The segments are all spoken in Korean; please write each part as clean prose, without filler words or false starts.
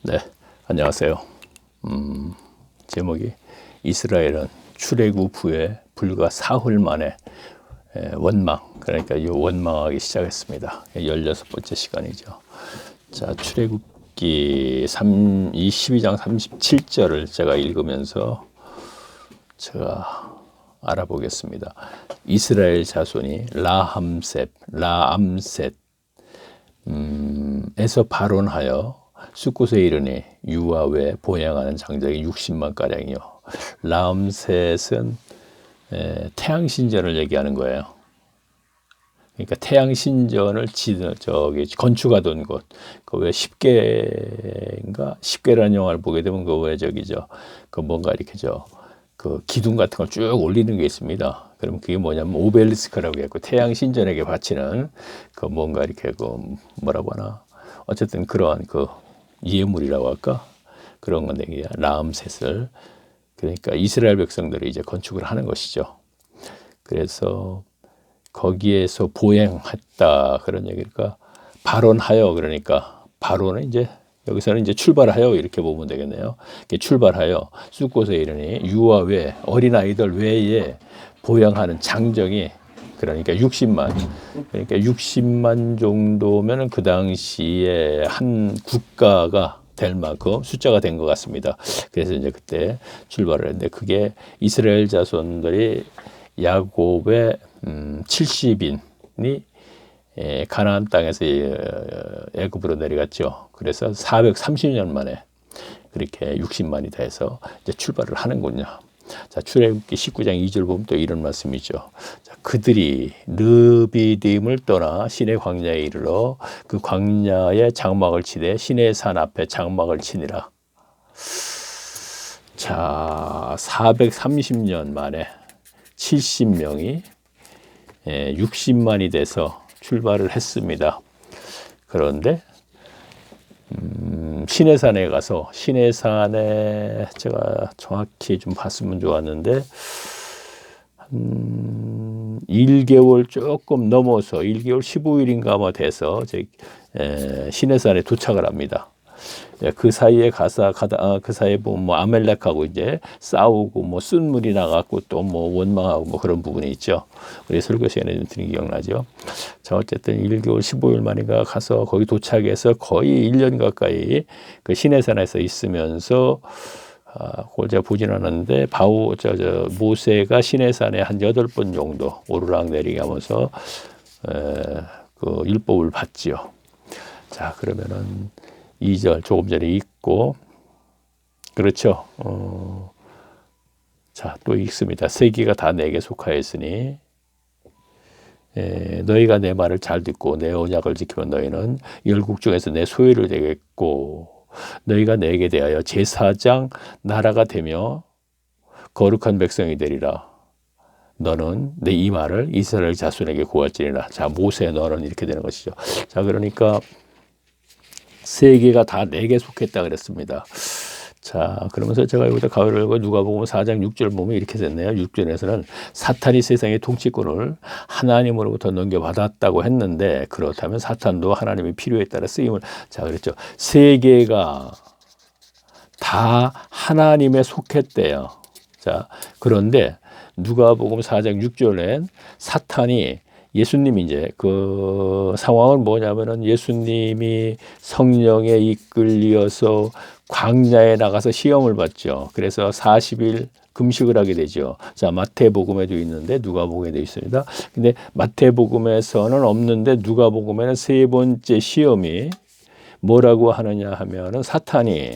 네, 안녕하세요. 제목이 이스라엘은 출애굽 후에 불과 사흘 만에 원망, 그러니까 이 원망하기 시작했습니다. 16번째 시간이죠. 자, 출애굽기 12장 37절을 제가 읽으면서 제가 알아보겠습니다. 이스라엘 자손이 라암셋 에서 발원하여 숫곳에 이르니 유아 외 보양하는 장작이 60만 가량이요. 라암셋은 태양 신전을 얘기하는 거예요. 그러니까 태양 신전을 건축하던 곳. 그 왜 10개라는 영화를 보게 되면 그 왜 그 뭔가 이렇게 그 기둥 같은 걸 쭉 올리는 게 있습니다. 그럼 그게 뭐냐면 오벨리스크라고 했고 태양 신전에게 바치는 그 뭔가 이렇게 그 뭐라고 하나 어쨌든 그러한 그 예물이라고 할까 그런 건데 라암셋을 그러니까 이스라엘 백성들이 이제 건축을 하는 것이죠. 그래서 거기에서 보행했다 그런 얘기니까 발원하여 그러니까 발원은 이제 여기서는 이제 출발하여 이렇게 보면 되겠네요. 출발하여 숫곳에 이르니 유아 외 어린아이들 외에 보양하는 장정이 그러니까 60만 그러니까 60만 정도면은 그 당시에 한 국가가 될 만큼 숫자가 된 것 같습니다. 그래서 이제 그때 출발을 했는데 그게 이스라엘 자손들이 야곱의 70인이 가나안 땅에서 애굽으로 내려갔죠. 그래서 430년 만에 그렇게 60만이 돼서 이제 출발을 하는군요. 자, 출애굽기 19장 2절 보면 또 이런 말씀이죠. 자, 그들이 르비딤을 떠나 시내 광야에 이르러 그 광야에 장막을 치되 시내 산 앞에 장막을 치니라. 자, 430년 만에 70명이 60만이 돼서 출발을 했습니다. 그런데 시내산에 가서 시내산에 제가 정확히 좀 봤으면 좋았는데 1개월 조금 넘어서 1개월 15일인가 아마 돼서 시내산에 도착을 합니다. 그 사이에 그 사이에 보면 뭐 아멜렉하고 이제 싸우고 뭐 쓴물이 나갖고 또 뭐 원망하고 뭐 그런 부분이 있죠. 우리 설교 시간에 좀 드린 기억나죠. 자, 어쨌든 1개월 15일 만인가 가서 거기 도착해서 거의 1년 가까이 그 시내산에서 있으면서 그걸 제가 보진 않았는데 모세가 시내산에 한 8번 정도 오르락 내리게 하면서 그 율법을 받지요. 자, 그러면은 2절 조금 전에 읽고 그렇죠. 자, 또 읽습니다. 세계가 다 내게 속하였으니 너희가 내 말을 잘 듣고 내 언약을 지키면 너희는 열국 중에서 내 소유를 되겠고 너희가 내게 대하여 제사장 나라가 되며 거룩한 백성이 되리라. 너는 내 이 말을 이스라엘 자손에게 고할지니라. 자, 모세 너는 이렇게 되는 것이죠. 자, 그러니까 세계가 다 내게 속했다 그랬습니다. 자, 그러면서 제가 여기다 가위를 열고 누가복음 4장 6절 보면 이렇게 됐네요. 6절에서는 사탄이 세상의 통치권을 하나님으로부터 넘겨받았다고 했는데 그렇다면 사탄도 하나님의 필요에 따라 쓰임을 자 그랬죠. 세계가 다 하나님에 속했대요. 자, 그런데 누가복음 4장 6절엔 사탄이 예수님이 이제 그 상황은 뭐냐면은 예수님이 성령에 이끌려서 광야에 나가서 시험을 받죠. 그래서 40일 금식을 하게 되죠. 자, 마태복음에도 있는데 누가복음에도 있습니다. 근데 마태복음에서는 없는데 누가복음에는 세 번째 시험이 뭐라고 하느냐 하면은 사탄이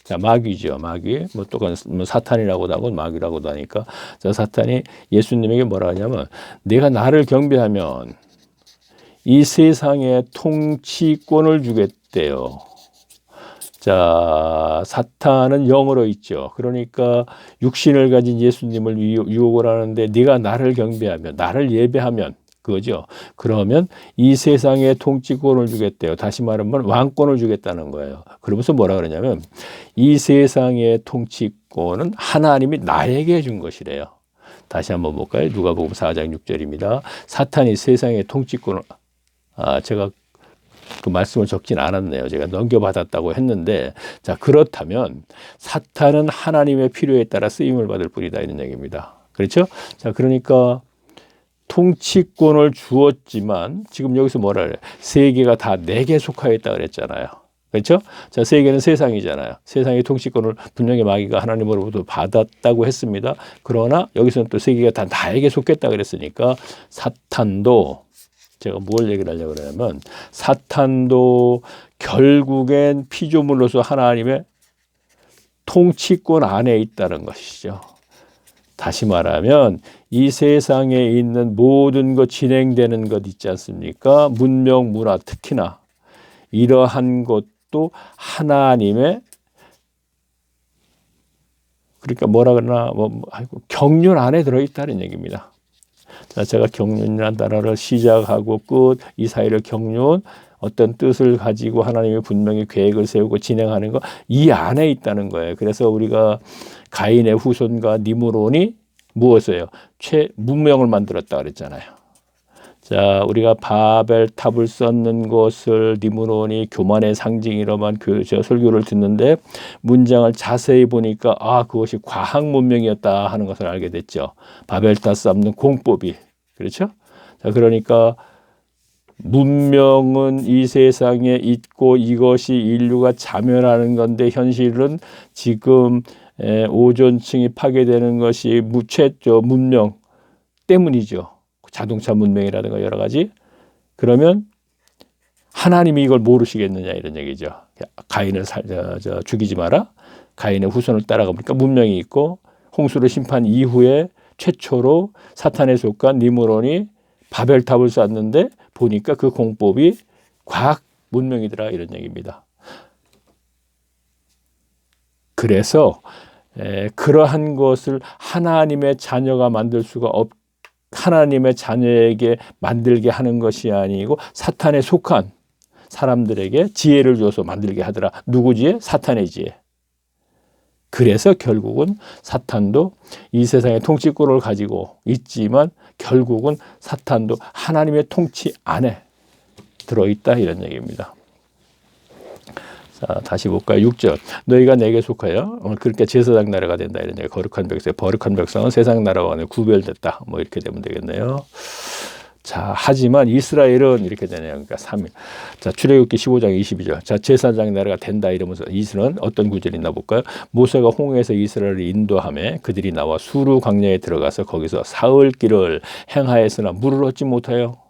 자, 마귀죠. 마귀. 뭐 또 사탄이라고도 하고 마귀라고도 하니까 저 사탄이 예수님에게 뭐라 하냐면 내가 나를 경배하면 이 세상의 통치권을 주겠대요. 자, 사탄은 영어로 있죠. 그러니까 육신을 가진 예수님을 유혹을 하는데 네가 나를 경배하면 나를 예배하면 그거죠. 그러면 이 세상의 통치권을 주겠대요. 다시 말하면 왕권을 주겠다는 거예요. 그러면서 뭐라 그러냐면 이 세상의 통치권은 하나님이 나에게 준 것이래요. 다시 한번 볼까요? 누가복음 4장 6절입니다. 사탄이 세상의 통치권을 제가 그 말씀을 적진 않았네요. 제가 넘겨받았다고 했는데, 자, 그렇다면 사탄은 하나님의 필요에 따라 쓰임을 받을 뿐이다 이런 얘기입니다. 그렇죠? 자, 그러니까 통치권을 주었지만 지금 여기서 뭐라 그래요? 세계가 다 내게 속하였다 그랬잖아요. 그렇죠? 자, 세계는 세상이잖아요. 세상의 통치권을 분명히 마귀가 하나님으로부터 받았다고 했습니다. 그러나 여기서는 또 세계가 다 나에게 속했다 그랬으니까 사탄도, 제가 뭘 얘기를 하려고 그러냐면 사탄도 결국엔 피조물로서 하나님의 통치권 안에 있다는 것이죠. 다시 말하면 이 세상에 있는 모든 것, 진행되는 것 있지 않습니까? 문명, 문화, 특히나 이러한 것도 하나님의, 그러니까 뭐라 그러나 경륜 안에 들어있다는 얘기입니다. 자, 제가 경륜이라는 단어를 시작하고 끝 이 사이를 경륜, 어떤 뜻을 가지고 하나님이 분명히 계획을 세우고 진행하는 거, 이 안에 있다는 거예요. 그래서 우리가 가인의 후손과 니므론이 무엇이에요? 문명을 만들었다 그랬잖아요. 자, 우리가 바벨탑을 쌓는 것을 니므론이 교만의 상징이로만 설교를 듣는데 문장을 자세히 보니까 그것이 과학 문명이었다 하는 것을 알게 됐죠. 바벨탑 쌓는 공법이. 그렇죠? 자, 그러니까 문명은 이 세상에 있고 이것이 인류가 자멸하는 건데 현실은 지금 오존층이 파괴되는 것이 문명 때문이죠. 자동차 문명이라든가 여러 가지. 그러면 하나님이 이걸 모르시겠느냐 이런 얘기죠. 가인을 죽이지 마라. 가인의 후손을 따라가보니까 문명이 있고 홍수를 심판 이후에 최초로 사탄에 속한 니므론이 바벨탑을 쌓는데 보니까 그 공법이 과학 문명이더라 이런 얘기입니다. 그래서 그러한 것을 하나님의 자녀가 만들 수가 하나님의 자녀에게 만들게 하는 것이 아니고 사탄에 속한 사람들에게 지혜를 줘서 만들게 하더라. 누구 지혜? 사탄의 지혜. 그래서 결국은 사탄도 이 세상의 통치권을 가지고 있지만 결국은 사탄도 하나님의 통치 안에 들어있다 이런 얘기입니다. 자, 다시 볼까요? 6절. 너희가 내게 속하여 그렇게 제사장 나라가 된다 이런 얘기. 거룩한 백성은 세상 나라와 구별됐다. 뭐 이렇게 되면 되겠네요. 자, 하지만 이스라엘은 이렇게 되네요. 그러니까 3일. 자, 출애굽기 15장 22절. 자, 제사장 나라가 된다 이러면서 이스라엘은 어떤 구절이 있나 볼까요? 모세가 홍해에서 이스라엘을 인도하며 그들이 나와 수르 광야에 들어가서 거기서 사흘 길을 행하였으나 물을 얻지 못하여.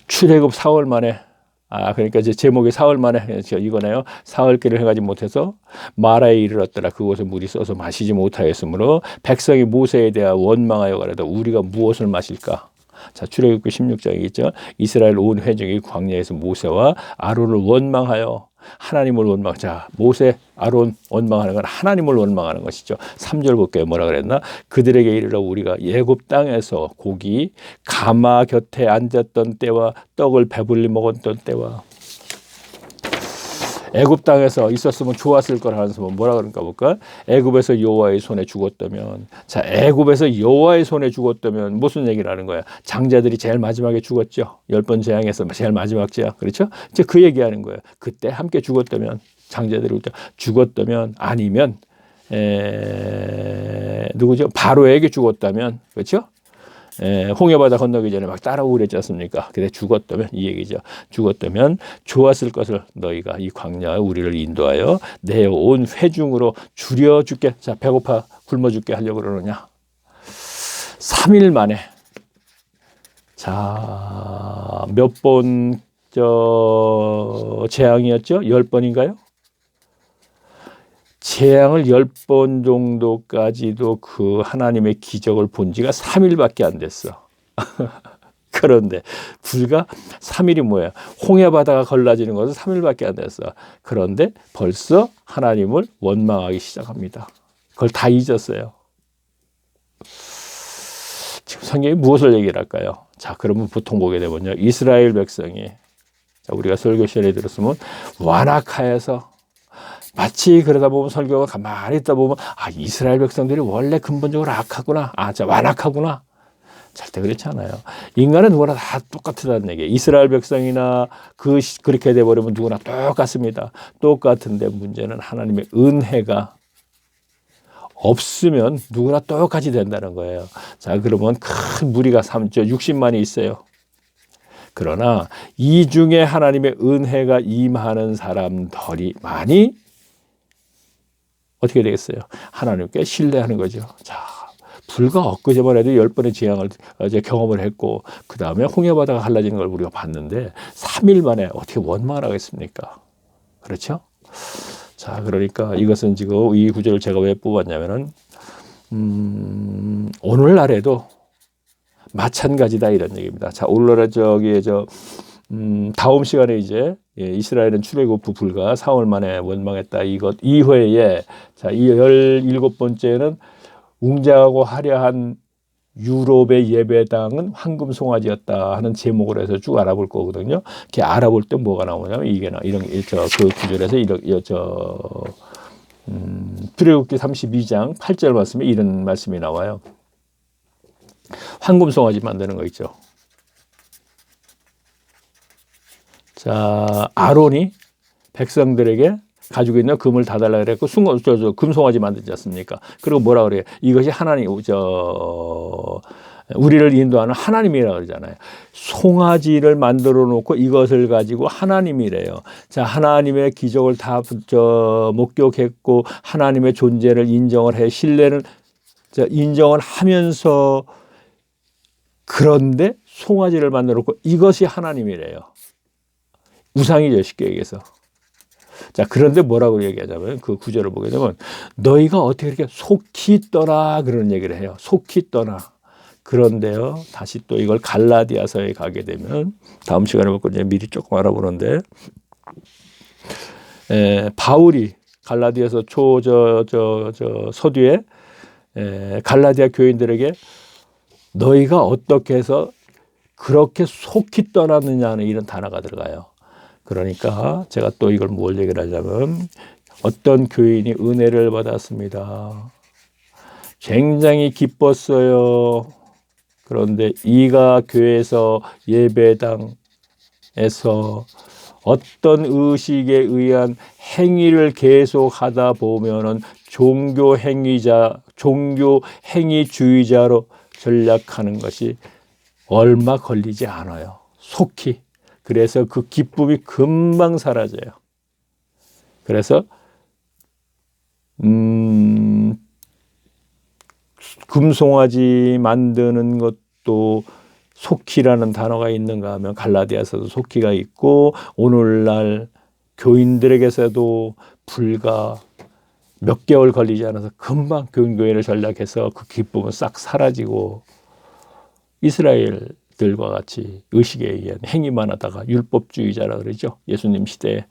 출애굽 4월 만에, 그러니까 이제 제목이 4월 만에 이거네요. 사흘 길을 행하지 못해서 마라에 이르렀더라. 그곳에 물이 써서 마시지 못하였으므로 백성이 모세에 대하여 원망하여 가라다. 우리가 무엇을 마실까? 자, 출애굽기 16장에 있죠. 이스라엘 온 회중이 광야에서 모세와 아론을 원망하여 하나님을 원망. 자, 모세, 아론 원망하는 건 하나님을 원망하는 것이죠. 3절 볼게요. 뭐라 그랬나? 그들에게 이르러 우리가 애굽 땅에서 고기 가마 곁에 앉았던 때와 떡을 배불리 먹었던 때와. 애굽 땅에서 있었으면 좋았을 거라 하면서 뭐라 그런가 볼까? 애굽에서 여호와의 손에 죽었다면. 자, 애굽에서 여호와의 손에 죽었다면 무슨 얘기를 하는 거야? 장자들이 제일 마지막에 죽었죠. 10번 재앙에서 제일 마지막 재앙. 그렇죠? 이제 그 얘기하는 거예요. 그때 함께 죽었다면, 장자들이 죽었다면, 아니면 누구죠? 바로에게 죽었다면. 그렇죠? 홍해바다 건너기 전에 막 따라오고 그랬지 않습니까? 근데 죽었다면, 이 얘기죠. 죽었다면 좋았을 것을 너희가 이 광야에 우리를 인도하여 내 온 회중으로 줄여 줄게. 자, 배고파 굶어 죽게 하려고 그러느냐? 3일 만에. 자, 몇 번 재앙이었죠? 10번인가요? 재앙을 10번 정도까지도 그 하나님의 기적을 본 지가 3일밖에 안 됐어. 그런데 불과 3일이 뭐야? 홍해바다가 갈라지는 것은 3일밖에 안 됐어. 그런데 벌써 하나님을 원망하기 시작합니다. 그걸 다 잊었어요. 지금 성경이 무엇을 얘기를 할까요? 자, 그러면 보통 보게 되면요. 이스라엘 백성이, 자, 우리가 설교 시간에 들었으면 완악하여서 마치 그러다 보면 설교가 가만히 있다 보면 이스라엘 백성들이 원래 근본적으로 악하구나. 완악하구나. 절대 그렇지 않아요. 인간은 누구나 다 똑같다는 얘기예요. 이스라엘 백성이나 그렇게 돼버리면 누구나 똑같습니다. 똑같은데 문제는 하나님의 은혜가 없으면 누구나 똑같이 된다는 거예요. 자, 그러면 큰 무리가 60만이 있어요. 그러나 이 중에 하나님의 은혜가 임하는 사람들이 많이 어떻게 되겠어요? 하나님께 신뢰하는 거죠. 자, 불과 엊그제만 해도 10번의 재앙을 이제 경험을 했고 그 다음에 홍해바다가 갈라지는 걸 우리가 봤는데 3일 만에 어떻게 원망을 하겠습니까? 그렇죠? 자, 그러니까 이것은 지금 이 구절을 제가 왜 뽑았냐면은 오늘날에도 마찬가지다 이런 얘기입니다. 자, 오늘날에 다음 시간에 이제 이스라엘은 출애굽 불과 4월 만에 원망했다. 이것 이후에 자, 이 17번째는 웅장하고 화려한 유럽의 예배당은 황금 송아지였다 하는 제목으로 해서 쭉 알아볼 거거든요. 이렇게 알아볼 때 뭐가 나오냐면 이게 그 구절에서 출애굽기 32장 8절 말씀에 이런 말씀이 나와요. 황금 송아지 만드는 거 있죠. 자, 아론이 백성들에게 가지고 있는 금을 다 달라 그랬고 금송아지 만들지 않습니까? 그리고 뭐라 그래요? 이것이 하나님 우리를 인도하는 하나님이라고 그러잖아요. 송아지를 만들어 놓고 이것을 가지고 하나님이래요. 자, 하나님의 기적을 다 목격했고 하나님의 존재를 인정을 해 신뢰를 인정을 하면서 그런데 송아지를 만들어 놓고 이것이 하나님이래요. 우상이죠, 쉽게 얘기해서. 자, 그런데 뭐라고 얘기하자면 그 구절을 보게 되면 너희가 어떻게 이렇게 속히 떠나 그런 얘기를 해요. 속히 떠나. 그런데요, 다시 또 이걸 갈라디아서에 가게 되면 다음 시간에 볼 건 미리 조금 알아보는데 바울이 갈라디아서 서두에 갈라디아 교인들에게 너희가 어떻게 해서 그렇게 속히 떠났느냐는 이런 단어가 들어가요. 그러니까 제가 또 이걸 뭘 얘기를 하자면 어떤 교인이 은혜를 받았습니다. 굉장히 기뻤어요. 그런데 이가 교회에서 예배당에서 어떤 의식에 의한 행위를 계속하다 보면은 종교 행위주의자로 전락하는 것이 얼마 걸리지 않아요. 속히. 그래서 그 기쁨이 금방 사라져요. 그래서 금송아지 만드는 것도 속히라는 단어가 있는가 하면 갈라디아서도 속히가 있고 오늘날 교인들에게서도 불과 몇 개월 걸리지 않아서 금방 교회를 전락해서 그 기쁨은 싹 사라지고 이스라엘들과 같이 의식에 의한 행위만 하다가 율법주의자라 그러죠. 예수님 시대에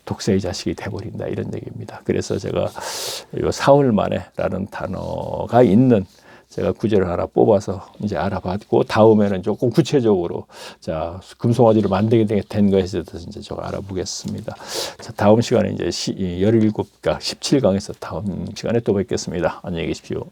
독세의 자식이 돼버린다 이런 얘기입니다. 그래서 제가 이거 사흘 만에라는 단어가 있는 제가 구절을 하나 뽑아서 이제 알아봤고 다음에는 조금 구체적으로 자 금송아지를 만들게 된 것에 대해서 이제 제가 알아보겠습니다. 자, 다음 시간에 이제 17강에서 다음 시간에 또 뵙겠습니다. 안녕히 계십시오.